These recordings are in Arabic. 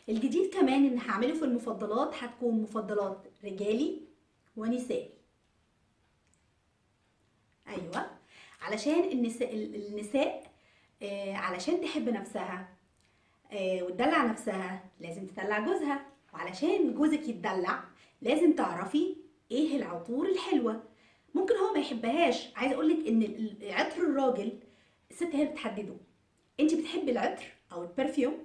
الجديد كمان ان هعمله في المفضلات هتكون مفضلات رجالي ونسائي. ايوه، علشان النساء علشان تحب نفسها وتدلع نفسها لازم تدلع جوزها، وعلشان جوزك يتدلع لازم تعرفي ايه العطور الحلوه. ممكن هو ما يحبهاش. عايزه اقولك ان عطر الراجل الست هي اللي بتحدده. انت بتحبي العطر او البرفيوم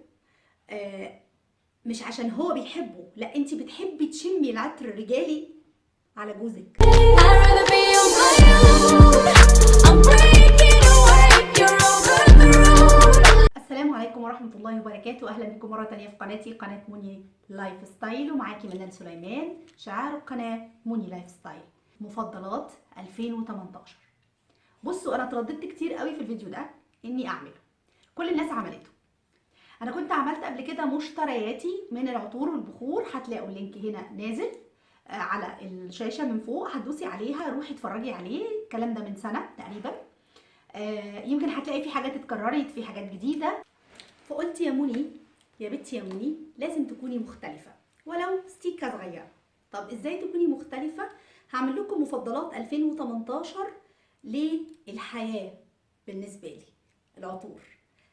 مش عشان هو بيحبه، لا، انت بتحبي تشمي العطر الرجالي على جوزك. السلام عليكم ورحمة الله وبركاته. أهلا بكم مرة تانية في قناتي، قناة موني لايف ستايل، ومعاكي منال سليمان. شعار القناة موني لايف ستايل، مفضلات 2018. بصوا، أنا اترددت كتير قوي في الفيديو ده إني أعمله. كل الناس عملته. أنا كنت عملت قبل كده مشترياتي من العطور والبخور، هتلاقوا اللينك هنا نازل على الشاشة من فوق، هتدوسي عليها روحي اتفرجي عليه. الكلام ده من سنة تقريبا. يمكن هتلاقي في حاجات اتكررت، في حاجات جديدة. فقلت يا موني، يا بنتي يا موني، لازم تكوني مختلفة ولو ستيكة صغيرة. طب ازاي تكوني مختلفة؟ هعمل لكم مفضلات 2018 للحياة. بالنسبة لي العطور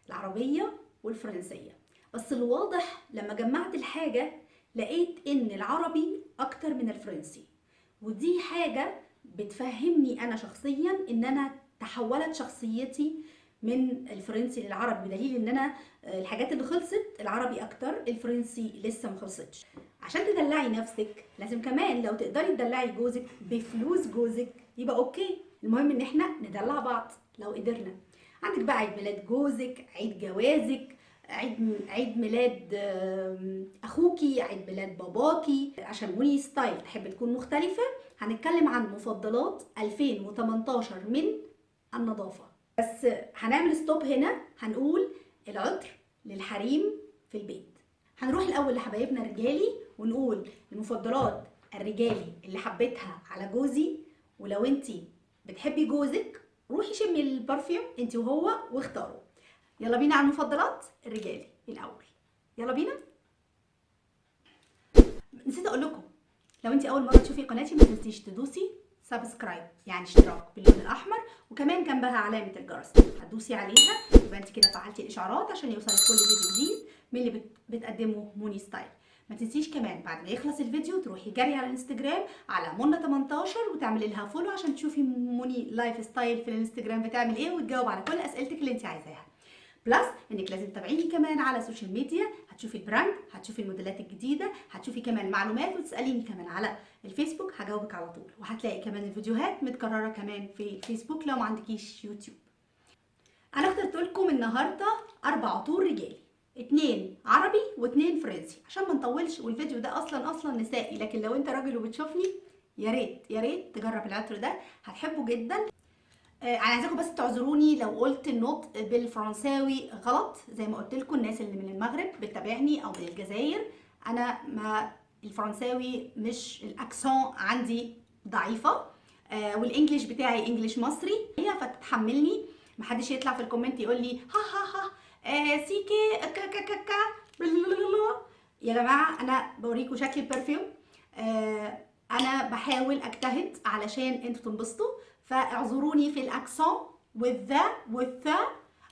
العربية والفرنسية، بس الواضح لما جمعت الحاجة لقيت ان العربي اكتر من الفرنسي، ودي حاجة بتفهمني انا شخصيا ان انا تحولت شخصيتي من الفرنسي للعربي، بدليل ان انا الحاجات اللي خلصت العربي اكتر، الفرنسي لسه ما خلصتش. عشان تدلعي نفسك لازم كمان لو تقدري تدلعي جوزك بفلوس جوزك يبقى اوكي. المهم ان احنا ندلع بعض لو قدرنا. عندك بقى عيد ميلاد جوزك، عيد جوازك، عيد ميلاد اخوكي، عيد ميلاد باباكي. عشان موني ستايل تحب تكون مختلفة، هنتكلم عن مفضلات 2018 من النظافة. بس هنعمل ستوب هنا، هنقول العطر للحريم في البيت. هنروح الاول لحبايبنا الرجالي ونقول المفضلات الرجالي اللي حبيتها على جوزي. ولو انتي بتحبي جوزك روحي شمي البرفيوم انتي وهو واختاروا. يلا بينا على المفضلات الرجالي الاول. يلا بينا. نسيت اقول لكم، لو انتي اول مره تشوفي قناتي ما تنسيش تدوسي سبسكرايب، يعني اشتراك باللون الاحمر، وكمان جنبها علامه الجرس هتدوسي عليها، يبقى انت كده فعلتي الاشعارات عشان يوصلك كل فيديو جديد من اللي بتقدمه موني ستايل. ما تنسيش كمان بعد ما يخلص الفيديو تروحي جري على الانستجرام على منى 18 وتعملي لها فولو عشان تشوفي موني لايف ستايل في الانستجرام بتعمل ايه، وتجاوب على كل اسئلتك اللي انت عايزاها. بلس انك لازم تتابعيني كمان على السوشيال ميديا، هتشوفي البراند، هتشوفي الموديلات الجديده، هتشوفي كمان معلومات، وتساليني كمان على الفيسبوك هجاوبك على طول. وهتلاقي كمان الفيديوهات متكرره كمان في الفيسبوك لو ما عندكيش يوتيوب. انا اخترت لكم النهارده 4 عطور رجالي، 2 عربي و2 فرنسي عشان ما نطولش، والفيديو ده اصلا نسائي، لكن لو انت راجل وبتشوفني يا ريت يا ريت تجرب العطر ده، هتحبه جدا. انا عايزاكم بس تعذروني لو قلت النطق بالفرنساوي غلط. زي ما قلت لكم الناس اللي من المغرب بتتابعني او من الجزائر، انا ما الفرنساوي مش الاكسون عندي ضعيفه، والانجليش بتاعي انجليش مصري، فتتحملني. محدش يطلع في الكومنت يقول لي ها سيكي كا يا جماعه انا بوريكم شكل البرفيوم. انا بحاول اجتهد علشان انتوا تنبسطوا، فاعذروني في الاكسون والذا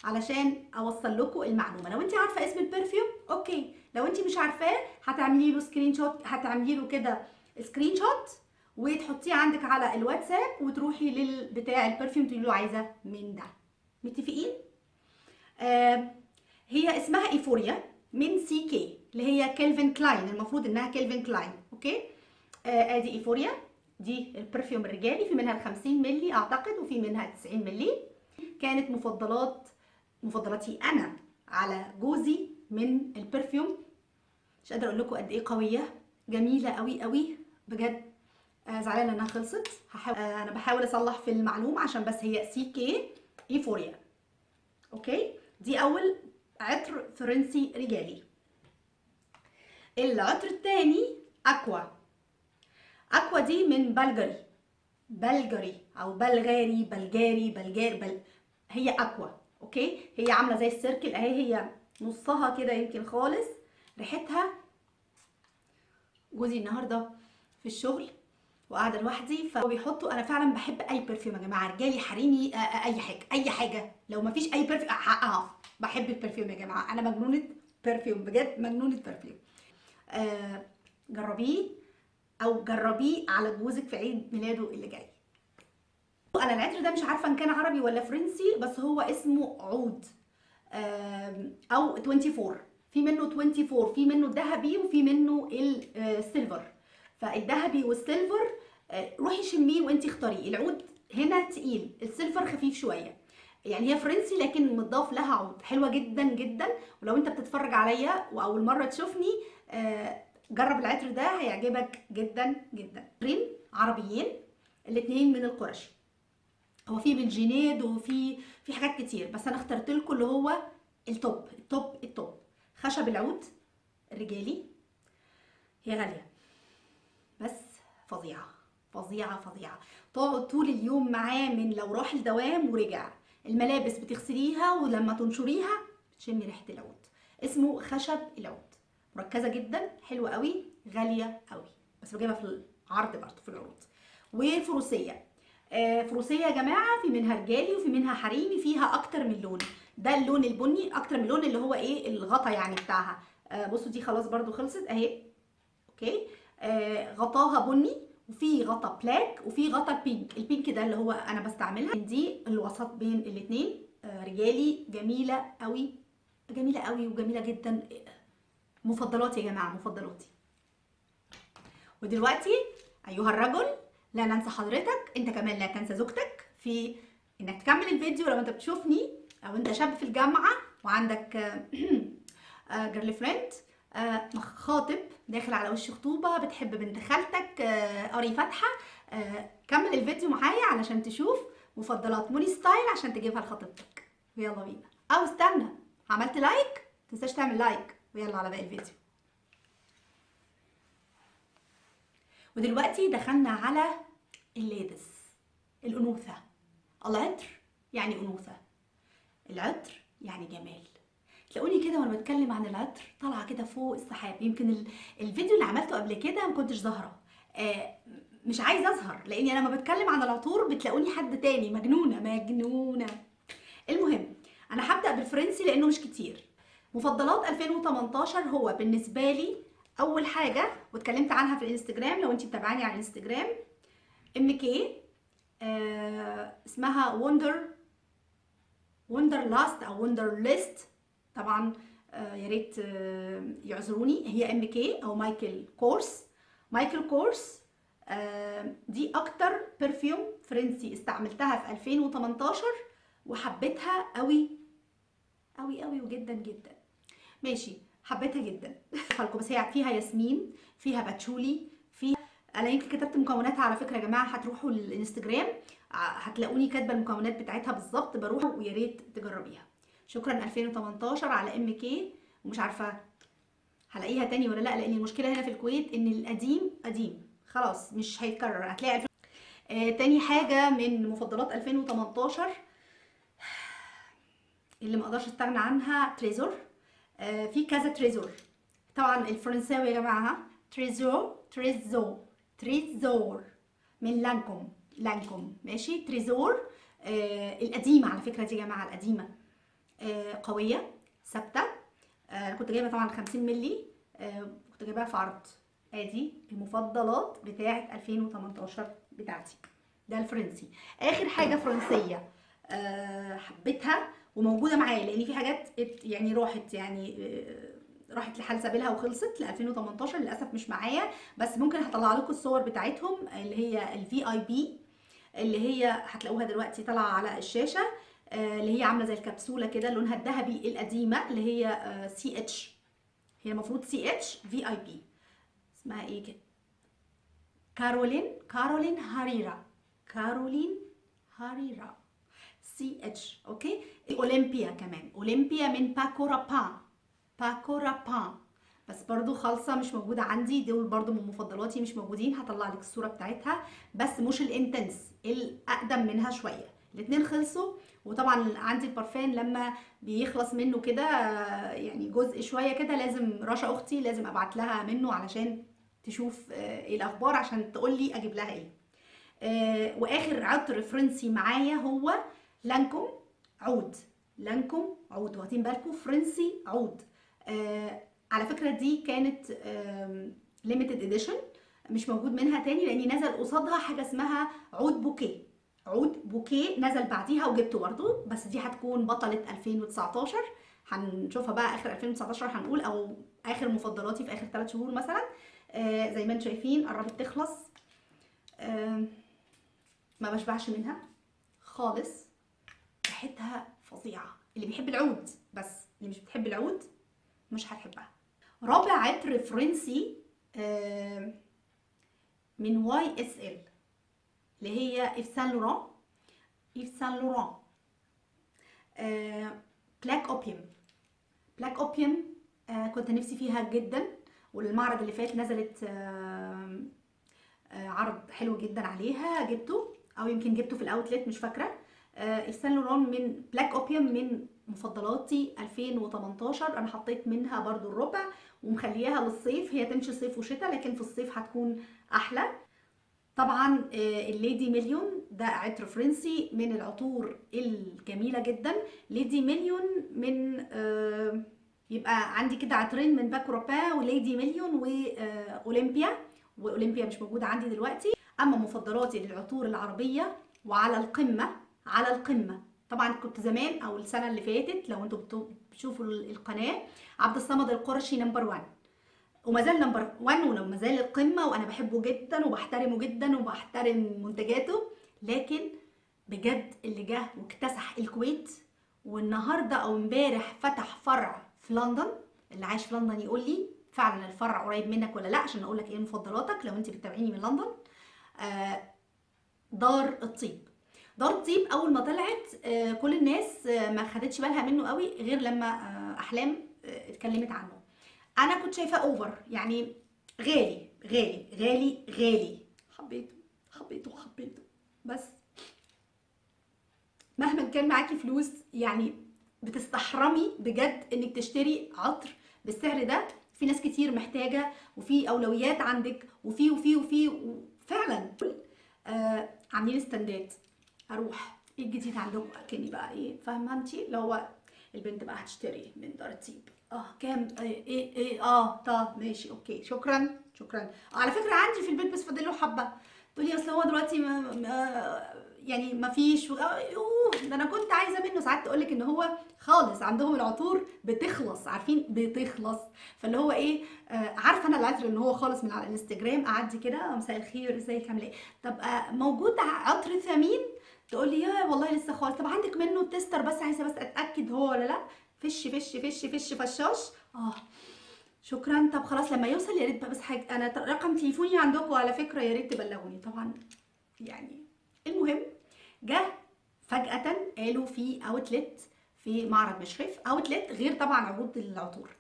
علشان اوصل لكم المعلومه. لو انت عارفه اسم البرفيوم اوكي، لو انت مش عارفاه هتعملي له سكرين شوت، هتعملي له كده سكرين شوت وتحطيه عندك على الواتساب وتروحي للبتاع البرفيوم تقولي له عايزه من ده. متفقين؟ هي اسمها ايفوريا من سي كي اللي هي كيلفين كلاين، المفروض انها كيلفين كلاين. اوكي، ادي ايفوريا، دي البرفيوم الرجالي، في منها 50 مللي اعتقد وفي منها 90 مللي. كانت مفضلاتي انا على جوزي من البرفيوم. مش قادره اقول لكم قد ايه قويه، جميله قوي قوي بجد. زعلانه انها خلصت. انا بحاول اصلح في المعلومه عشان بس هي سي كي ايفوريا. اوكي، دي اول عطر فرنسي رجالي. العطر الثاني اكوا. اكوا دي من بلغري او بلغاري هي اكوا. اوكي، هي عامله زي السيركل اهي، هي نصها كده يمكن خالص ريحتها. جوزي النهارده في الشغل وقاعده لوحدي فبيحطوا، انا فعلا بحب اي برفيوم يا جماعه، رجالي حريمي، اي حاجه اي حاجه، لو ما فيش اي برفيوم بحب البرفيوم يا جماعه، انا مجنونه برفيوم بجد، مجنونه برفيوم. جربيه او جربيه على جوزك في عيد ميلاده اللي جاي. انا العطر ده مش عارفه ان كان عربي ولا فرنسي، بس هو اسمه عود او 24. في منه 24، في منه الذهبي وفي منه السيلفر. فالذهبي والسيلفر روحي شميه وانت اختاري. العود هنا تقيل، السيلفر خفيف شويه، يعني هي فرنسي لكن مضاف لها عود، حلوه جدا جدا. ولو انت بتتفرج عليا واول مره تشوفني جرب العطر ده هيعجبك جدا جدا. عربيين الاثنين من القرش، هو في بالجينيد وفي حاجات كتير، بس انا اخترت لكم اللي هو التوب التوب التوب. خشب العود الرجالي، هي غاليه بس فظيعه فظيعه فظيعه. تقعد طول اليوم معاه، من لو راح الدوام ورجع، الملابس بتغسليها ولما تنشريها بتشمي ريحه العود. اسمه خشب العود، مركزه جدا، حلوه قوي، غاليه قوي، بس بجيبها في العرض برضه في العروض. وفروسيه، فروسيه يا جماعه، في منها رجالي وفي منها حريمي، فيها اكتر من لون. ده اللون البني اكتر من لون اللي هو ايه الغطا يعني بتاعها. بصوا دي خلاص برضو خلصت اهي، اوكي. غطاها بني، وفي غطا بلاك وفي غطا بينك. البينك ده اللي هو انا بستعملها، دي الوسط بين الاثنين. رجالي، جميله قوي، جميله قوي وجميله جدا، مفضلاتي يا جماعه، مفضلاتي. ودلوقتي ايها الرجل، لا ننسى حضرتك، انت كمان لا تنسى زوجتك في انك تكمل الفيديو. لو انت بتشوفني او انت شاب في الجامعه وعندك جيرل فريند، خاطب داخل على وش خطوبه، بتحب بنت خالتك، قري فاتحه، كمل الفيديو معايا علشان تشوف مفضلات موني ستايل عشان تجيبها لخطيبتك. ويلا بينا، او استنى، عملت لايك؟ متنساش تعمل لايك، ويلا على باقي الفيديو. ودلوقتي دخلنا على الليدز، الانوثه. العطر يعني انوثه، العطر يعني جمال. تلاقوني كده وانا بتكلم عن العطر طالعه كده فوق السحاب. يمكن الفيديو اللي عملته قبل كده ما كنتش ظاهره، مش عايزه اظهر، لاني انا لما بتكلم عن العطور بتلاقوني حد تاني، مجنونه مجنونه. المهم انا هبدا بالفرنسي لانه مش كتير. مفضلات 2018 هو بالنسبه لي اول حاجه، واتكلمت عنها في الانستجرام لو انت متابعاني على الانستجرام، ام كي، اسمها وندر لاست او وندر ليست طبعا. يا ريت يعذروني، هي ام كي او مايكل كورس. دي اكتر برفيوم فرنسي استعملتها في 2018 وحبيتها قوي قوي قوي وجدا جدا. ماشي، حبيتها جدا لكم، بس هي فيها ياسمين، فيها باتشولي، انا يمكن كتبت مكوناتها على فكره يا جماعه، هتروحوا الانستجرام هتلاقوني كاتبه المكونات بتاعتها بالظبط، بروح ويا ريت تجربيها. شكرا 2018 على ام كي. ومش عارفه هلاقيها تاني ولا لا، لان المشكله هنا في الكويت ان القديم قديم خلاص مش هيتكرر، هتلاقي تاني حاجه من مفضلات 2018 اللي ما اقدرش استغنى عنها، تريزور. في كذا تريزور طبعا، الفرنساوي يا جماعه تريزور من لانكوم ماشي. تريزور القديمه على فكره دي يا جماعه، القديمه قويه ثابته. كنت جايبه طبعا 50 مللي، كنت جايباها في عرض. ادي المفضلات بتاعه 2018 بتاعتي، ده الفرنسي. اخر حاجه فرنسيه حبيتها وموجوده معايا، لان في حاجات يعني راحت لحال سبيلها وخلصت ل 2018 للاسف مش معايا، بس ممكن هطلع لكم الصور بتاعتهم اللي هي الفي اي بي، اللي هي هتلاقوها دلوقتي طالعه على الشاشه، اللي هي عامله زي الكبسوله كده، لونها الذهبي القديمه، اللي هي سي اتش، هي المفروض سي اتش في اي بي، اسمها ايه كده، كارولين هاريرا سي اتش، اوكي. اولمبيا كمان، اولمبيا من باكو رابان، بس برضو خالصه مش موجوده عندي، دول برضو من مفضلاتي مش موجودين، هطلع لك الصوره بتاعتها، بس مش الانتنس، الاقدم منها شويه. الاتنين خلصوا وطبعا عندي البارفان لما بيخلص منه كده يعني جزء شويه كده، لازم رشا اختي لازم ابعت لها منه علشان تشوف ايه الاخبار عشان تقول لي اجيب لها ايه. واخر عطر فرنسي معايا هو لانكوم عود. لانكوم عود، واخدين بالكم فرنسي عود. على فكره دي كانت ليميتد اديشن، مش موجود منها تاني، لاني نزل قصادها حاجه اسمها عود بوكيه. عود بوكيه نزل بعديها وجبته برضو، بس دي هتكون بطلة 2019. هنشوفها بقى اخر 2019 هنقول، او اخر مفضلاتي في اخر 3 شهور مثلا. زي ما انتم شايفين قربت تخلص. ما بشبعش منها خالص، ريحتها فظيعه. اللي بيحب العود، بس اللي مش بتحب العود مش هتحبها. رابع عطر فرنسي من واي اس ال، اللي هي ايف سان لوران. ايف سان لوران بلاك اوبيوم. بلاك اوبيوم كنت نفسي فيها جدا، والمعرض اللي فات نزلت عرض حلو جدا عليها، جبته او يمكن جبته في الاوتلت مش فاكره. ايف سان لوران من بلاك اوبيوم من مفضلاتي 2018. انا حطيت منها برضو الربع ومخلياها للصيف، هي تمشي صيف وشتاء لكن في الصيف هتكون احلى. طبعا الليدي مليون ده عطر فرنسي من العطور الجميله جدا. ليدي مليون من يبقى عندي كده عطرين من باكو رابان وليدي مليون واولمبيا. واولمبيا مش موجوده عندي دلوقتي. اما مفضلاتي للعطور العربيه وعلى القمه، على القمه طبعا كنت زمان او السنه اللي فاتت لو انتم بتشوفوا القناه، عبد الصمد القرشي نمبر 1، وما زال نمبر 1 وما زال القمه، وانا بحبه جدا وبحترمه جدا وبحترم منتجاته. لكن بجد اللي جه واكتسح الكويت، والنهارده او امبارح فتح فرع في لندن. اللي عايش في لندن يقول لي فعلا الفرع قريب منك ولا لا، عشان اقول لك ايه مفضلاتك لو انت بتتابعيني من لندن. دار الطيب. دار الطيب اول ما طلعت كل الناس ما خدتش بالها منه قوي غير لما احلام اتكلمت عنه. انا كنت شايفاه اوفر، يعني غالي غالي غالي غالي. حبيته حبيته حبيته، بس مهما كان معاكي فلوس يعني بتستحرمي بجد انك تشتري عطر بالسعر ده. في ناس كتير محتاجة، وفي اولويات عندك، وفي فعلا عاملين استندات. اروح ايه الجديد عندكم، اكني بقى ايه فاهمه انت، اللي هو البنت بقى هتشتري من دار الطيب كام ايه طب ماشي اوكي شكرا شكرا. على فكره عندي في البيت بس فاضل له حبه. تقولي اصل هو دلوقتي يعني ما فيش ده انا كنت عايزه منه. ساعات تقول لك ان هو خالص عندهم العطور بتخلص، عارفين بتخلص. فاللي هو ايه عارفه انا العطر ان هو خالص من على الانستجرام، اعدي كده مساء الخير ازيك عامله ايه، طب موجود عطر ثمين، تقول لي يا والله لسه خالص، طب عندك منه تيستر بس عايزه بس اتاكد هو ولا لا. فش فش فش فش فشاش شكرا. طب خلاص لما يوصل يا ريت بس حاجه، انا رقم تليفوني عندكم على فكره يا ريت تبلغوني طبعا. يعني المهم جه فجاه قالوا في اوتلت في معرض مشرف، اوتلت غير طبعا عروض العطور.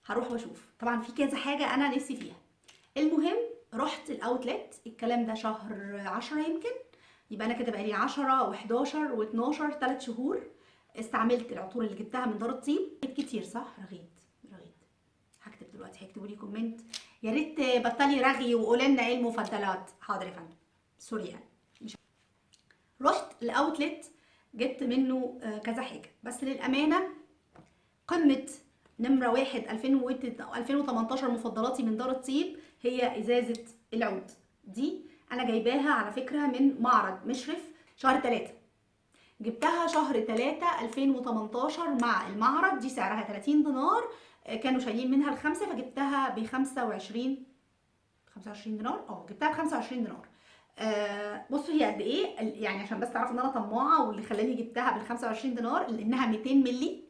هروح واشوف طبعا في كذا حاجه انا نفسي فيها. المهم رحت الاوتلت، الكلام ده شهر 10 يمكن، يبقى انا كده بقالي 10 و11 و12 3 شهور استعملت العطور اللي جبتها من دار الطيب. كتير صح؟ رغيت رغيت. هكتب دلوقتي، هيكتبوا لي كومنت يا ريت بطلي رغي وقولي لنا ايه المفضلات. حاضر يا فندم، سوري يعني. رحت الاوتلت جبت منه كذا حاجه، بس للامانه قمه نمره 1 2018 مفضلاتي من دار الطيب هي ازازه العود دي. انا جايباها على فكره من معرض مشرف شهر 3، جبتها شهر 3 2018 مع المعرض. دي سعرها 30 دينار، كانوا شايلين منها الخمسه فجبتها ب 25 دينار. جبتها ب 25 دينار. بصوا هي قد ايه يعني، عشان بس تعرفوا ان انا طماعه، واللي خلاني جبتها بال 25 دينار لانها 200 مللي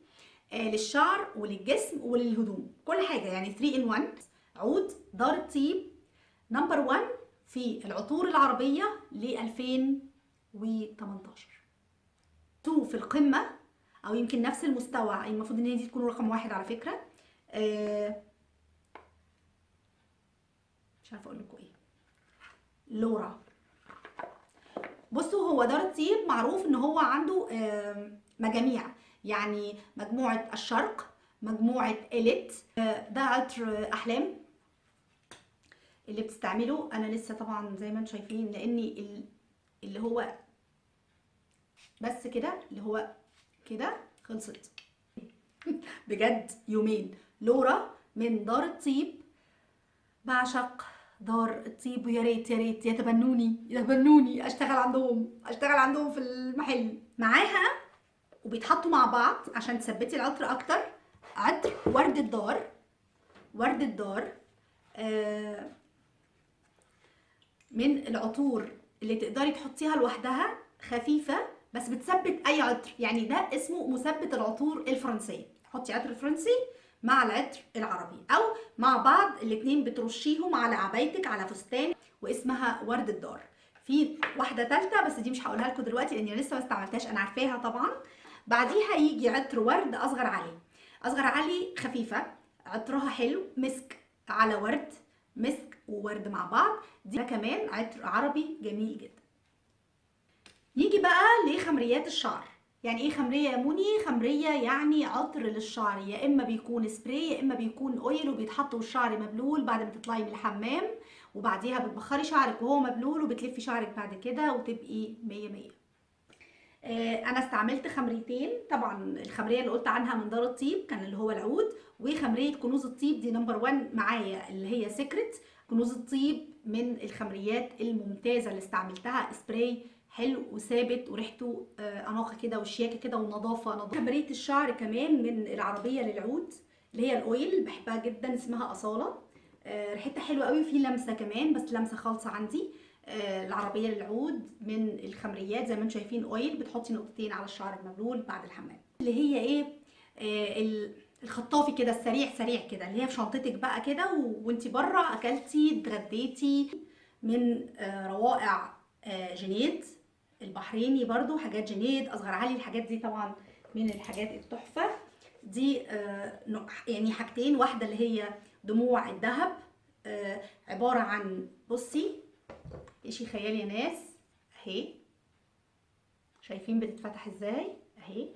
للشعر وللجسم وللهدوم كل حاجه، يعني 3 in 1. عود دار الطيب نمبر 1 في العطور العربيه ل 2018. 2 في القمه او يمكن نفس المستوى، المفروض ان هي دي تكون رقم 1 على فكره. مش عارفه اقول لكم ايه. لورا بصوا، هو دار الطيب معروف ان هو عنده مجاميع، يعني مجموعة الشرق، مجموعة إليت. ده عطر أحلام اللي بتستعمله. أنا لسه طبعا زي ما انتم شايفين، لأني اللي هو بس كده، اللي هو كده خلصت. بجد يومين. لورا من دار الطيب، بعشق دار الطيب، ويا ريت يا ريت يتبنوني اشتغل عندهم في المحل معاها، وبيتحطوا مع بعض عشان تثبتي العطر اكتر. عطر ورد الدار من العطور اللي تقدري تحطيها لوحدها، خفيفه بس بتثبت اي عطر. يعني ده اسمه مثبت العطور الفرنسيه. حطي عطر فرنسي مع العطر العربي، او مع بعض الاتنين، بترشيهم على عبايتك، على فستان، واسمها ورد الدار. في واحده ثالثه بس دي مش هقولها لكم دلوقتي لاني لسه ما استعملتهاش، انا عارفاها طبعا. بعديها يجي عطر ورد اصغر علي، خفيفه، عطرها حلو، مسك على ورد، مسك وورد مع بعض. ده كمان عطر عربي جميل جدا. نيجي بقى لخمريات الشعر. يعني ايه خمريه يا موني؟ خمريه يعني عطر للشعر، يا اما بيكون سبراي يا اما بيكون اويل، وبيتحط والشعر مبلول بعد ما تطلعي من الحمام، وبعديها بتبخري شعرك وهو مبلول، وبتلفي شعرك بعد كده وتبقي مية مية. انا استعملت خمريتين طبعا. الخمريه اللي قلت عنها من دار الطيب كان اللي هو العود، وخمريه كنوز الطيب دي نمبر 1 معايا اللي هي سيكريت. كنوز الطيب من الخمريات الممتازه اللي استعملتها، سبراي حلو وثابت وريحته اناقه كده وشياكه كده ونظافه. خمريه الشعر كمان من العربيه للعود اللي هي الاويل، بحبها جدا، اسمها اصاله. ريحتها حلوه قوي، في لمسه كمان بس لمسه خالصه عندي. العربيه للعود من الخمريات زي ما انتم شايفين اويل، بتحطي نقطتين على الشعر المبلول بعد الحمام. اللي هي ايه؟ الخطافي كده، السريع كده، اللي هي في شنطتك بقى كده وانتي بره اكلتي اتغديتي. من روائع جنيد البحريني، برضو حاجات جنيد اصغر علي، الحاجات دي طبعا من الحاجات التحفه دي. يعني حاجتين، واحده اللي هي دموع الذهب، عباره عن، بصي اشي خيال يا ناس، اهي شايفين بتتفتح ازاي اهي.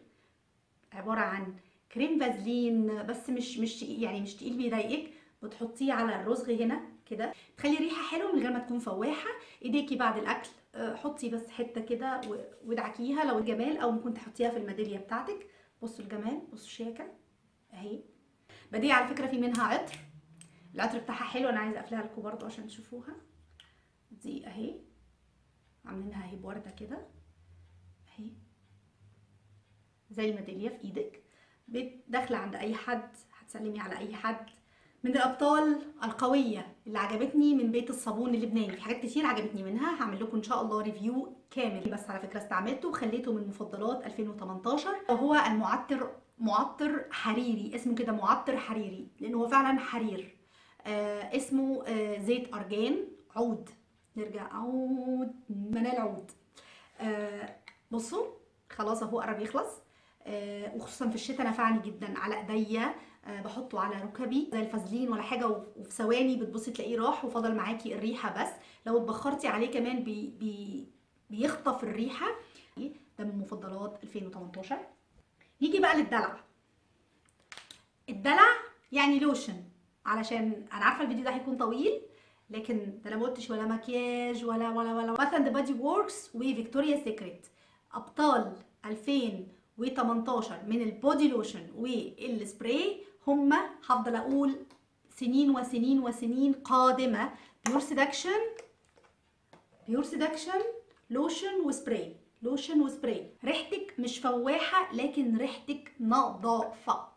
عباره عن كريم فازلين، بس مش يعني مش تقيل بيضايقك. بتحطيه على الرزغ هنا كده، تخلي ريحه حلوه من غير ما تكون فواحه. ايديكي بعد الاكل حطي بس حته كده وادعكيها لو الجمال، او ممكن تحطيها في الميداليه بتاعتك. بصوا الجمال، بصوا الشياكه اهي. بدي على فكره في منها عطر، العطر بتاعها حلو، انا عايزه اقفلها لكم برضو عشان تشوفوها. دي اهي عاملينها اهي بورده كده اهي، زي الميداليه في ايدك، داخله عند اي حد، هتسلمي على اي حد. من الابطال القويه اللي عجبتني من بيت الصابون اللبناني، في حاجات كتير عجبتني منها، هعمل لكم ان شاء الله ريفيو كامل. بس على فكره استعملته وخليته من مفضلات 2018، وهو معطر حريري، اسمه كده معطر حريري لانه هو فعلا حرير. اسمه زيت ارجان عود. نرجع عود، منال عود. بصوا خلاص اهو قرب يخلص. وخصوصا في الشتاء نفعني جدا على ايديا. بحطه على ركبي زي الفازلين ولا حاجه، وفي ثواني بتبصي تلاقيه راح وفضل معاكي الريحه بس. لو اتبخرتي عليه كمان بيخطف الريحه. ده من مفضلات 2018. نيجي بقى للدلع. الدلع يعني لوشن، علشان انا عارفه الفيديو ده هيكون طويل، لكن ده انا ما قلتش ولا مكياج ولا باث اند بادي ووركس وفيكتوريا سيكريت، ابطال 2018 من البودي لوشن والسبراي. هما هفضل اقول سنين وسنين وسنين قادمه. بيور سيدكشن لوشن وسبراي، لوشن وسبراي. ريحتك مش فواحه لكن ريحتك نظافه.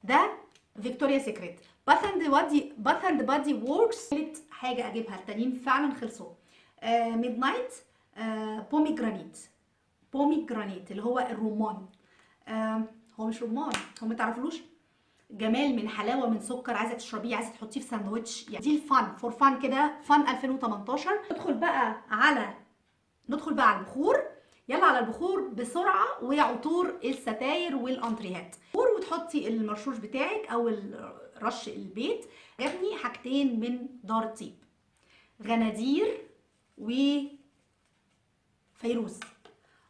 ده فيكتوريا سيكريت. باث اند بادي ووركس حاجه اجيبها، التانيين فعلا خلصوا. ميد نايت بوميجرانيت اللي هو الرمان. هو مش رمان، هو ما تعرفلوش جمال من حلاوه من سكر، عايزه تشربيه، عايزه تحطيه في ساندوتش. يعني دي الفن فور فن كده، فن 2018. ندخل بقى على البخور. يلا على البخور بسرعه، وعطور الستاير والانتريهات. وتحطي المرشوش بتاعك او رش البيت. عجبني حاجتين من دار الطيب، غنادير وفيروز.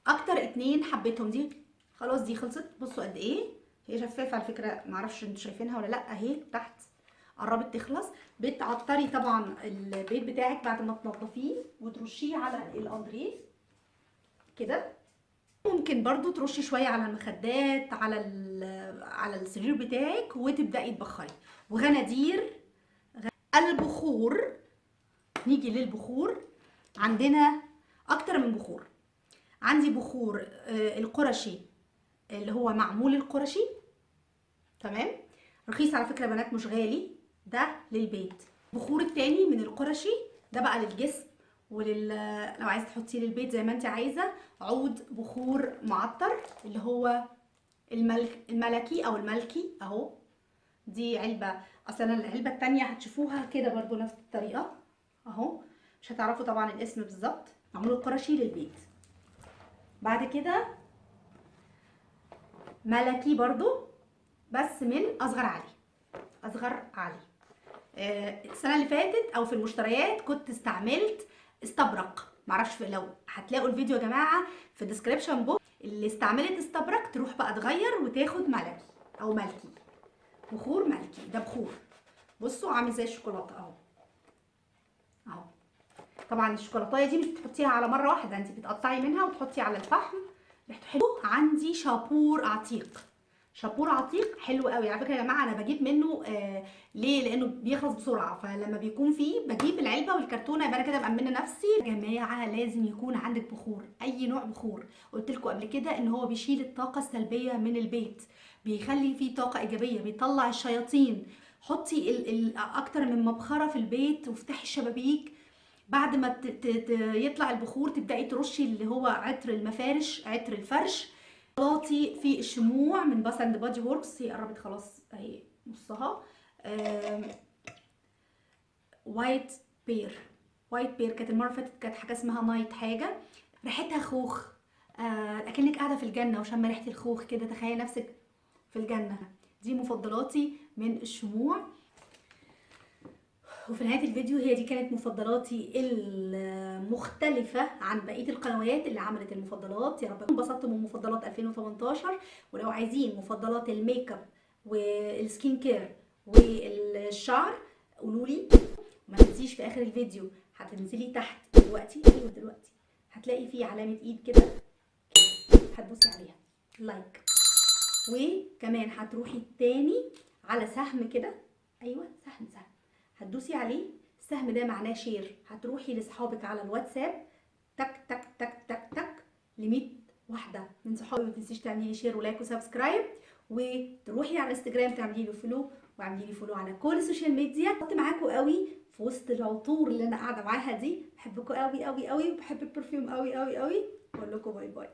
اكتر اتنين حبيتهم. دي خلاص دي خلصت. بصوا قد ايه هي شفافه على فكره، معرفش انتوا شايفينها ولا لا، اهي تحت قربت تخلص. بتعطري طبعا البيت بتاعك بعد ما تنضفيه وترشيه على الاندريه كده. ممكن برضو ترشي شويه على المخدات، على السرير بتاعك، وتبداي تبخري. وغنادير البخور. نيجي للبخور، عندنا اكتر من بخور. عندي بخور القرشي اللي هو معمول القرشي، تمام، رخيص على فكره يا بنات، مش غالي، ده للبيت. البخور التاني من القرشي ده بقى للجسم لو عايزه تحطيه للبيت زي ما انت عايزه. عود بخور معطر اللي هو الملكي او الملكي اهو. دي علبه، اصلا العلبه التانيه هتشوفوها كده برضو نفس الطريقه اهو، مش هتعرفوا طبعا الاسم بالظبط. معمول القرشي للبيت. بعد كده ملكي برضو بس من اصغر علي. اصغر علي. السنه اللي فاتت او في المشتريات كنت استعملت استبرق، معرفش لو هتلاقوا الفيديو يا جماعه في الديسكريبشن بوكس. اللي استعملت استبرق تروح بقى تغير وتاخد ملكي او ملكي. بخور ملكي ده بخور، بصوا عامل زي الشوكولاته اهو. اهو طبعا الشوكولاتايه دي مش بتحطيها على مره واحده، انت بتقطعي منها وتحطي على الفحم. ريحته حلوه. عندي شابور عتيق. شابور عتيق حلو قوي على فكره يا جماعه، انا بجيب منه ليه؟ لانه بيخلص بسرعه، فلما بيكون فيه بجيب العلبه والكرتونه، يبقى انا كده مأمنه نفسي. يا جماعه لازم يكون عندك بخور، اي نوع بخور. قلت لكم قبل كده ان هو بيشيل الطاقه السلبيه من البيت، بيخلي فيه طاقه ايجابيه، بيطلع الشياطين. حطي اكتر من مبخره في البيت وافتحي الشبابيك. بعد ما يطلع البخور تبداي ترشي اللي هو عطر المفارش، عطر الفرش. خلاطي في الشموع من باث اند بادي ووركس، هي قربت خلاص اهي نصها. وايت بير. وايت بير كانت المره اللي فاتت كانت حاجه اسمها نايت حاجه، ريحتها خوخ. اكنك قاعده في الجنه وشم ريحه الخوخ كده، تخيل نفسك في الجنه. دي مفضلاتي من الشموع. وفي نهايه الفيديو هي دي كانت مفضلاتي المختلفه عن بقيه القنوات اللي عملت المفضلات. يا رب تكونوا انبسطتوا من مفضلات 2018. ولو عايزين مفضلات الميك اب والسكين كير والشعر قولوا لي. ما تنسيش في اخر الفيديو هتنزلي تحت دلوقتي، ايوه دلوقتي هتلاقي فيه علامه ايد كده هتبصي عليها لايك. وكمان هتروحي تاني على سهم كده، ايوه سهم هتدوسي عليه. السهم ده معناه شير، هتروحي لاصحابك على الواتساب تك تك تك تك تك ل 100 واحده من صحابي. ما تنسيش تعملي لي شير ولايك وسبسكرايب، وتروحي على الانستجرام تعملي له فولو، واعملي لي فولو على كل السوشيال ميديا. كنت معاكم قوي في وسط العطور اللي انا قاعده معاها دي. بحبكم قوي قوي قوي، وبحب البرفيوم قوي قوي قوي. بقول لكم باي باي.